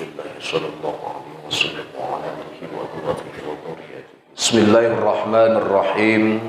Rasulillah sallallahu alaihi wasallam wa ala alihi wa dhurriyyatihi. Bismillahirrahmanirrahim.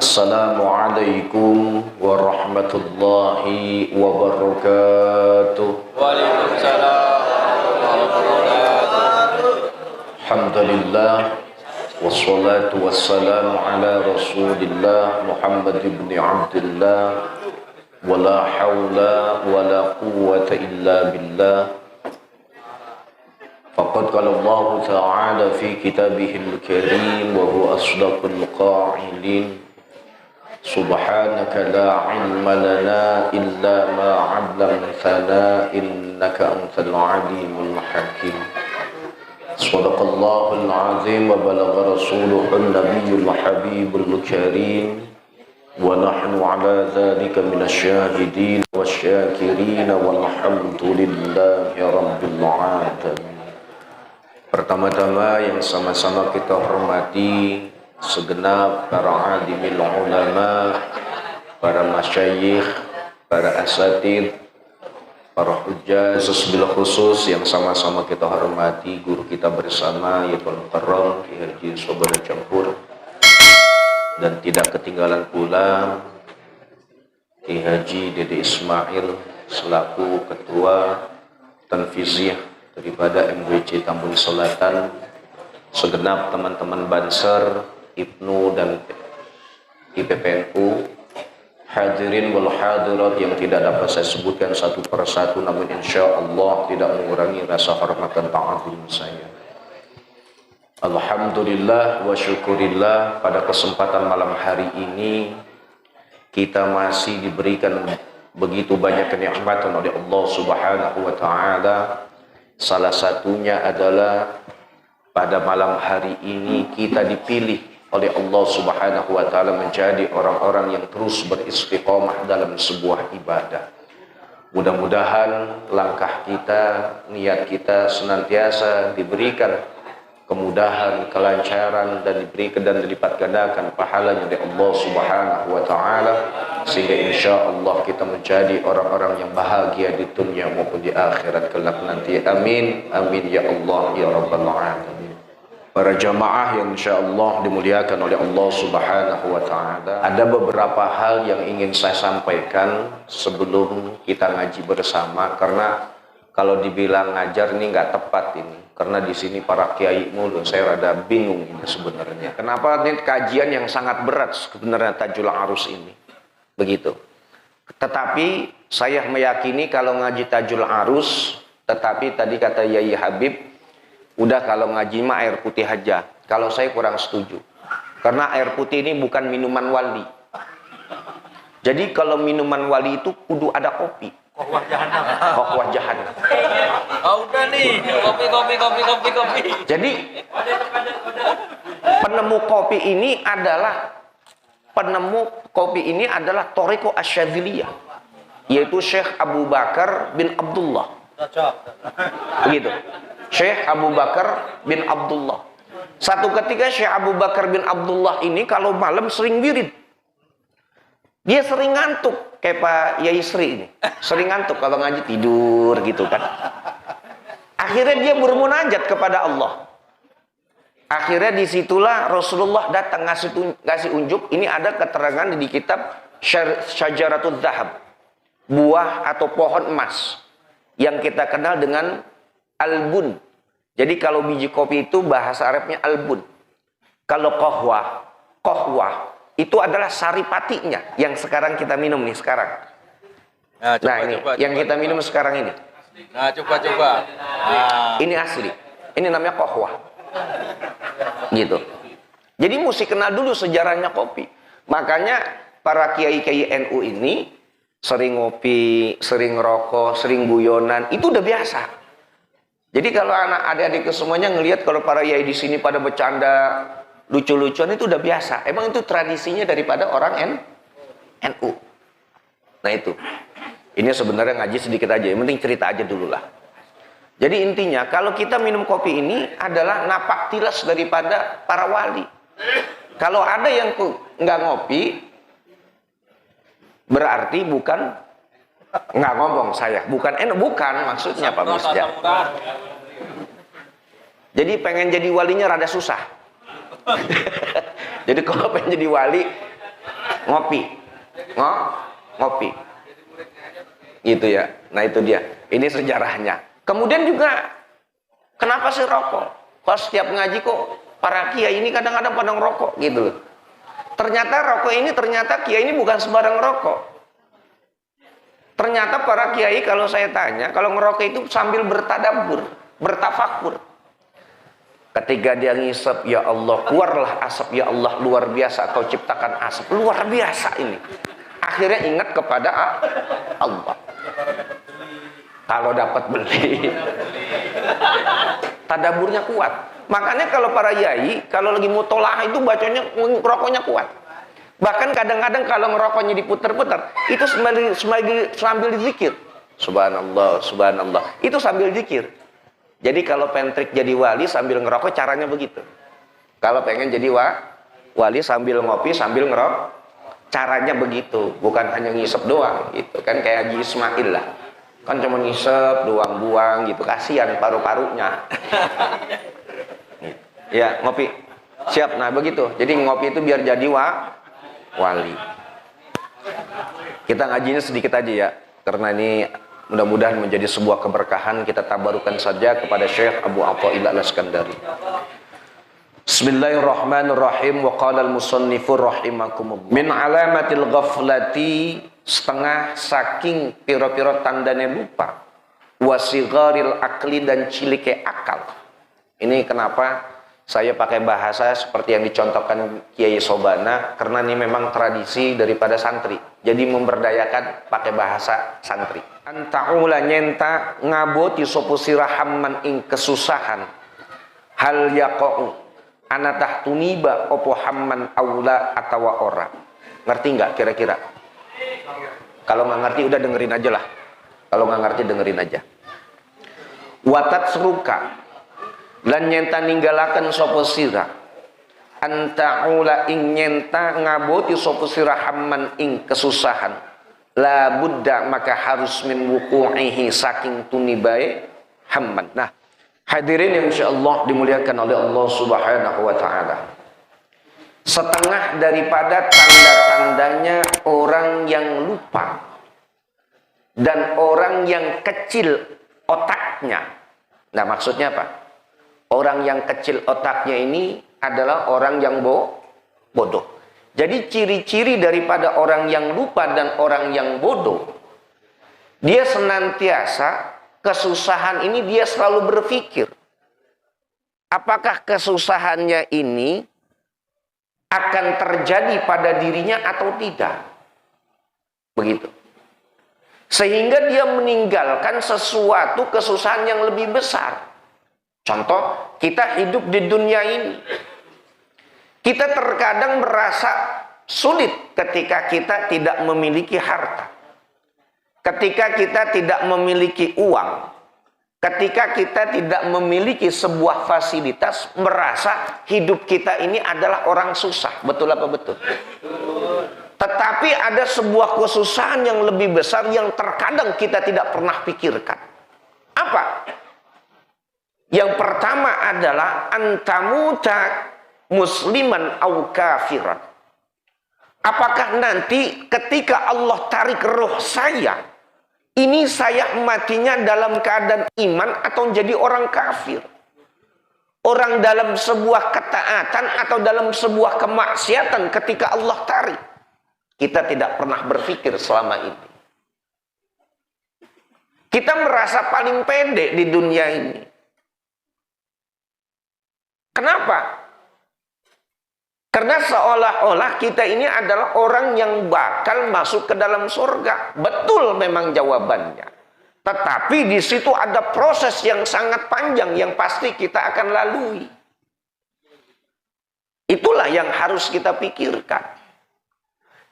Assalamualaikum warahmatullahi wabarakatuh. Waalaikumsalam warahmatullahi wabarakatuh. Alhamdulillah wassalatu wassalamu ala Rasulillah Muhammad ibn Abdullah wala hawla wala quwwata illa billah. Faqad qala Allah ta'ala fi kitabihil karim wa huwa asdaqul qailin. Subhanaka la ilma lana illa ma 'allamtana innaka antal alimul hakim. Sadaqallahul azim wa balagha rasuluhun nabiyyul habibul karim. Wa nahnu ala dhalika minasyahidin wasyakirin walhamdulillahi rabbil alamin. Pertama-tama yang sama-sama kita hormati segenap para alimil ulama, para masyayikh, para asatidz, para hujjah, sebil khusus yang sama-sama kita hormati guru kita bersama yaitu Al-Mukarram Ki Haji Sobara Campur, dan tidak ketinggalan pula Ki Haji Dede Ismail selaku ketua tanfiziyah daripada MWC Tambun Selatan, segenap teman-teman Banser, IPNU dan IPPNU, hadirin wal hadirat yang tidak dapat saya sebutkan satu persatu, namun insya Allah tidak mengurangi rasa hormat dan ta'zim saya. Alhamdulillah wa syukurillah, pada kesempatan malam hari ini kita masih diberikan begitu banyak kenikmatan oleh Allah Subhanahu wa taala. Salah satunya adalah pada malam hari ini kita dipilih oleh Allah Subhanahu wa taala menjadi orang-orang yang terus beristiqomah dalam sebuah ibadah. Mudah-mudahan langkah kita, niat kita senantiasa diberikan kemudahan, kelancaran, dan diberikan dan dilipat gandakan pahalanya dari Allah Subhanahu wa taala, sehingga insya Allah kita menjadi orang-orang yang bahagia di dunia maupun di akhirat kelak nanti. Amin amin ya Allah ya rabbal alamin. Para jamaah yang insya Allah dimuliakan oleh Allah Subhanahu wa taala, ada beberapa hal yang ingin saya sampaikan sebelum kita ngaji bersama, karena kalau dibilang ngajar ini nggak tepat ini, karena di sini para kiai mulu, saya rada bingung ini sebenarnya. Kenapa ini kajian yang sangat berat sebenarnya Tajul Arus ini, begitu. Tetapi saya meyakini kalau ngaji Tajul Arus, tetapi tadi kata Yai Habib, udah kalau ngaji mah air putih aja. Kalau saya kurang setuju, karena air putih ini bukan minuman wali. Jadi kalau minuman wali itu kudu ada kopi. Kokwah jahanam. Kokwah jahanam. Oh, udah nih, kopi. Jadi penemu kopi ini adalah Thariqah Asy-Syadziliyah, yaitu Syekh Abu Bakar bin Abdullah. Begitu. Syekh Abu Bakar bin Abdullah. Satu ketika Syekh Abu Bakar bin Abdullah ini kalau malam sering wirid. Dia sering ngantuk, kayak Pak Yai Sri ini. Sering ngantuk kalau ngaji, tidur gitu kan. Akhirnya dia bermunajat kepada Allah. Akhirnya disitulah Rasulullah datang ngasih unjuk. Ini ada keterangan di kitab Syajaratul Dhahab, buah atau pohon emas, yang kita kenal dengan albun. Jadi kalau biji kopi itu bahasa Arabnya albun. Kalau kohwah itu adalah saripatinya yang sekarang kita minum nih sekarang. Nah, ini yang kita minum sekarang ini. Nah, coba. Nah. Ini asli. Ini namanya kohwah. Gitu. Jadi mesti kenal dulu sejarahnya kopi. Makanya para kiai-kiai NU ini sering ngopi, sering rokok, sering guyonan, itu udah biasa. Jadi kalau adik-adik semuanya ngelihat kalau para kiai di sini pada bercanda, lucu-lucuan, itu udah biasa. Emang itu tradisinya daripada orang NU. Nah itu. Ini sebenarnya ngaji sedikit aja. Yang penting cerita aja dulu lah. Jadi intinya kalau kita minum kopi ini adalah napak tilas daripada para wali. Kalau ada yang nggak ngopi, berarti bukan nggak ngomong saya. Bukan maksudnya Pak Misja. Jadi pengen jadi walinya rada susah. Jadi kalau pengen jadi wali, ngopi. Ngopi. Gitu ya. Nah itu dia. Ini sejarahnya. Kemudian juga, kenapa sih rokok? Kalau setiap ngaji kok para kiai ini kadang-kadang pada ngerokok gitu loh. Ternyata rokok ini, kiai ini bukan sembarang rokok. Ternyata para kiai kalau saya tanya, kalau ngerokok itu sambil bertadabbur, bertafakur. Ketika dia ngisep, ya Allah, keluarlah asap, ya Allah, luar biasa kau ciptakan asap, luar biasa ini. Akhirnya ingat kepada Allah. Kalau dapat beli, tadaburnya kuat. Makanya kalau para yai, kalau lagi mutolaah itu bacanya, rokoknya kuat. Bahkan kadang-kadang kalau ngerokoknya diputer-puter, itu sambil dizikir. Subhanallah, subhanallah. Itu sambil zikir. Jadi kalau pentrik jadi wali sambil ngerokok, caranya begitu. Kalau pengen jadi wali sambil ngopi, sambil ngerokok, caranya begitu. Bukan hanya ngisep doang gitu. Kan kayak Haji Ismail lah. Kan cuma ngisep doang, buang gitu. Kasihan paru-parunya. Ya, ngopi. Siap. Nah, begitu. Jadi ngopi itu biar jadi wali. Kita ngajinya sedikit aja ya. Karena ini mudah-mudahan menjadi sebuah keberkahan. Kita tabarukan saja kepada Syekh Abu Athaillah Al-Iskandari. Bismillahirrahmanirrahim. Wa qala al-musannifur rahimakumullah. Min alamatil ghaflati, setengah saking piro-piro tandane lupa. Wa sigharil akli, dan cilike akal. Ini kenapa saya pakai bahasa seperti yang dicontohkan Kiai Sobana, karena ini memang tradisi daripada santri. Jadi memberdayakan pakai bahasa santri. Anta'ula nyenta ngaboti sopo sirahamman ing kesusahan. Hal yaqa'u anatah tuniba opo hamman aula atawa ora. Ngerti nggak kira-kira? Kalau nggak ngerti udah dengerin aja lah. Kalau nggak ngerti dengerin aja. Watat seruka, lan nyenta ninggalakan sopo sira. Anta'ula ing nyenta ngaboti sopo sira hamman ing kesusahan. La budda, maka harus min wuku'ihi, saking tunibai hamman. Nah, hadirin yang insyaallah dimuliakan oleh Allah Subhanahu wa taala. Setengah daripada tanda-tandanya orang yang lupa dan orang yang kecil otaknya. Nah, maksudnya apa? Orang yang kecil otaknya ini adalah orang yang bodoh. Jadi ciri-ciri daripada orang yang lupa dan orang yang bodoh, dia senantiasa kesusahan ini dia selalu berpikir, apakah kesusahannya ini akan terjadi pada dirinya atau tidak. Begitu. Sehingga dia meninggalkan sesuatu kesusahan yang lebih besar. Contoh, kita hidup di dunia ini. Kita terkadang merasa sulit ketika kita tidak memiliki harta. Ketika kita tidak memiliki uang. Ketika kita tidak memiliki sebuah fasilitas, merasa hidup kita ini adalah orang susah. Betul apa betul? Tetapi ada sebuah kesusahan yang lebih besar yang terkadang kita tidak pernah pikirkan. Apa? Yang pertama adalah antamuta musliman au kafiran. Apakah nanti ketika Allah tarik roh saya, ini saya matinya dalam keadaan iman atau jadi orang kafir? Orang dalam sebuah ketaatan atau dalam sebuah kemaksiatan ketika Allah tarik? Kita tidak pernah berpikir selama ini. Kita merasa paling pede di dunia ini. Kenapa? Karena seolah-olah kita ini adalah orang yang bakal masuk ke dalam surga. Betul memang jawabannya. Tetapi di situ ada proses yang sangat panjang yang pasti kita akan lalui. Itulah yang harus kita pikirkan.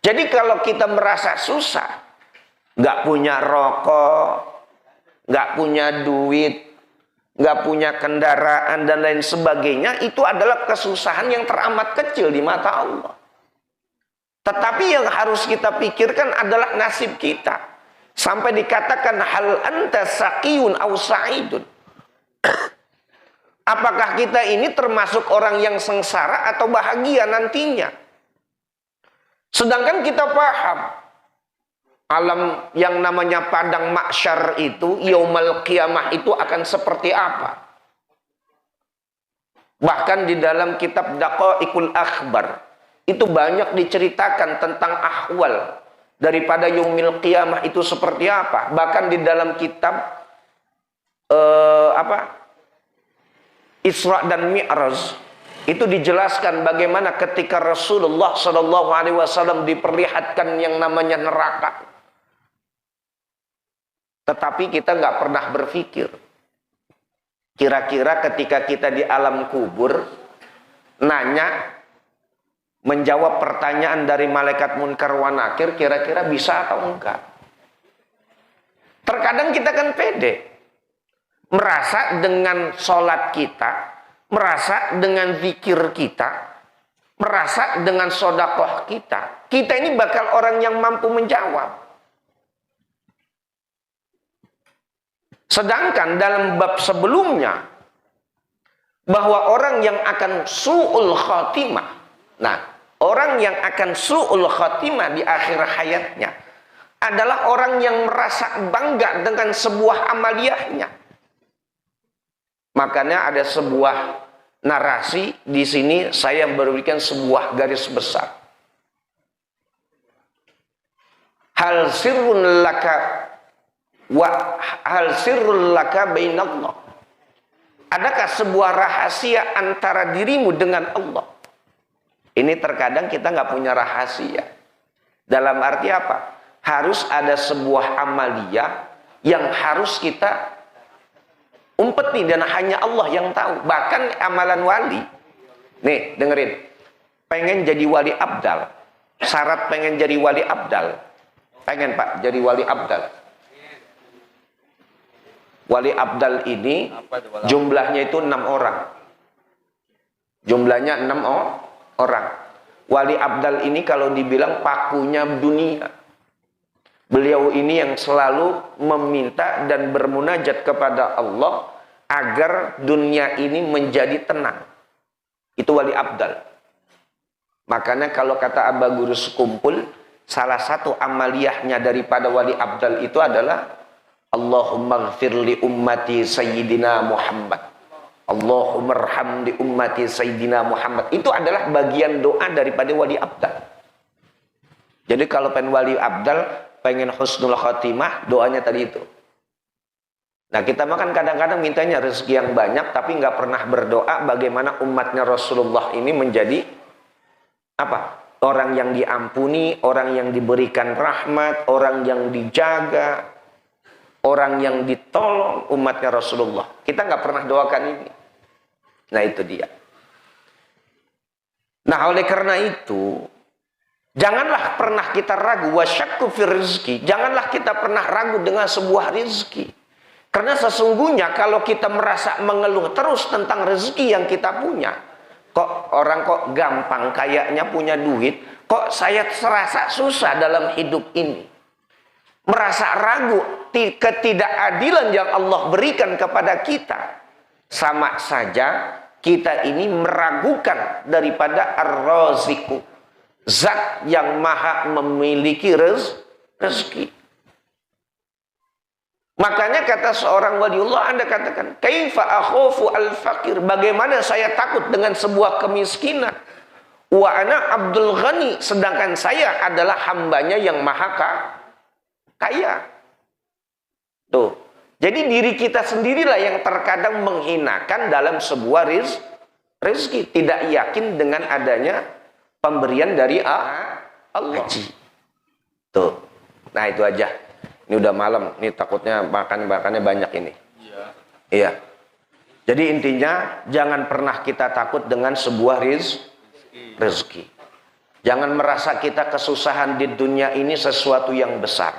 Jadi kalau kita merasa susah, nggak punya rokok, nggak punya duit, nggak punya kendaraan dan lain sebagainya, itu adalah kesusahan yang teramat kecil di mata Allah. Tetapi yang harus kita pikirkan adalah nasib kita. Sampai dikatakan hal anta saqiyun aw sa'idun. Apakah kita ini termasuk orang yang sengsara atau bahagia nantinya? Sedangkan kita paham alam yang namanya padang mahsyar itu, yaumul qiyamah itu akan seperti apa. Bahkan di dalam kitab Daqaiqul Akhbar itu banyak diceritakan tentang ahwal daripada yaumil qiyamah itu seperti apa. Bahkan di dalam kitab Isra dan Mi'raj itu dijelaskan bagaimana ketika Rasulullah SAW diperlihatkan yang namanya neraka. Tetapi kita nggak pernah berpikir, kira-kira ketika kita di alam kubur nanya, menjawab pertanyaan dari malaikat munkar wa nakir, kira-kira bisa atau enggak. Terkadang kita kan pede, merasa dengan sholat kita, merasa dengan zikir kita, merasa dengan sodakoh kita ini bakal orang yang mampu menjawab. Sedangkan dalam bab sebelumnya, bahwa orang yang akan su'ul khatimah, nah, orang yang akan su'ul khatimah di akhir hayatnya adalah orang yang merasa bangga dengan sebuah amaliyahnya. Makanya ada sebuah narasi di sini saya berikan sebuah garis besar. Hal sirrun laka wa hal sirrul laka bainallah. Adakah sebuah rahasia antara dirimu dengan Allah? Ini terkadang kita nggak punya rahasia. Dalam arti apa? Harus ada sebuah amaliyah yang harus kita umpeti dan hanya Allah yang tahu. Bahkan amalan wali. Nih, dengerin. Pengen jadi wali abdal. Syarat pengen jadi wali abdal. Pengen Pak jadi wali abdal. Wali abdal ini jumlahnya itu 6 orang. Jumlahnya 6 orang. Wali abdal ini kalau dibilang pakunya dunia. Beliau ini yang selalu meminta dan bermunajat kepada Allah agar dunia ini menjadi tenang. Itu wali abdal. Makanya kalau kata Aba Guru Sekumpul, salah satu amaliyahnya daripada wali abdal itu adalah Allahumma gfir li ummati Sayyidina Muhammad. Allahumma arham li ummati Sayyidina Muhammad. Itu adalah bagian doa daripada wali abdal. Jadi kalau pengen wali abdal, pengen husnul khatimah, doanya tadi itu. Nah, kita makan kadang-kadang mintanya rezeki yang banyak, tapi nggak pernah berdoa bagaimana umatnya Rasulullah ini menjadi apa? Orang yang diampuni, orang yang diberikan rahmat, orang yang dijaga, orang yang ditolong, umatnya Rasulullah. Kita nggak pernah doakan ini. Nah, itu dia. Nah, oleh karena itu, janganlah pernah kita ragu wasyakku fi rizki. Janganlah kita pernah ragu dengan sebuah rizki. Karena sesungguhnya kalau kita merasa mengeluh terus tentang rezeki yang kita punya, kok orang kok gampang kayaknya punya duit, kok saya serasa susah dalam hidup ini. Merasa ragu ketidakadilan yang Allah berikan kepada kita, sama saja kita ini meragukan daripada Ar-Raziqu, zat yang maha memiliki rezeki. Makanya kata seorang waliullah, Anda katakan, kaifa akhafu al-faqir, bagaimana saya takut dengan sebuah kemiskinan, wa ana Abdul Ghani, sedangkan saya adalah hambanya yang maha kaya. Tuh. Jadi diri kita sendirilah yang terkadang menghinakan dalam sebuah rezeki, tidak yakin dengan adanya pemberian dari Allah. Tuh. Nah, itu aja. Ini udah malam, ini takutnya makannya banyak ini. Iya. Jadi intinya jangan pernah kita takut dengan sebuah rezeki. Jangan merasa kita kesusahan di dunia ini sesuatu yang besar.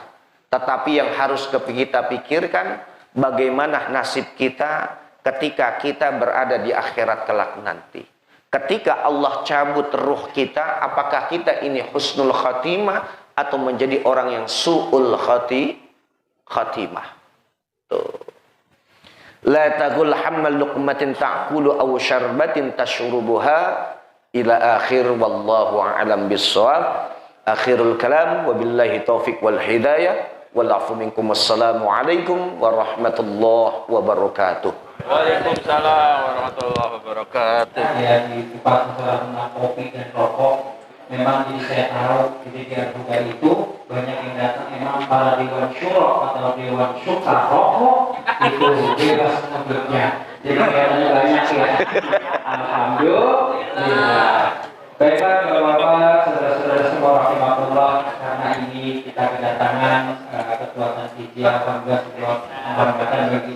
Tetapi yang harus kita pikirkan, bagaimana nasib kita ketika kita berada di akhirat kelak nanti. Ketika Allah cabut ruh kita, apakah kita ini husnul khatimah atau menjadi orang yang su'ul khatimah. Tuh. La taqul hammal luqmatin ta'kulu aw syarbatin tashrubuha ila akhir wallahu a'lam bissawab. Akhirul kalam wabillahi taufiq wal hidayah wal afu minkum. Wassalamu alaikum warahmatullahi wabarakatuh. Waalaikumsalam warahmatullahi wabarakatuh. Ya di tempat masalah kopi dan rokok memang jadi saya tahu ketika buka itu banyak yang datang memang para dewan syuro atau dewan suka rokok itu bebas untuknya. Jadi kayaknya banyak ya. Alhamdulillah. Baiklah Bapak-bapak, saudara-saudara semua rahimahullah, karena ini kita kedatangan ketua Tanfidiyah bangga sebuah kehormatan bagi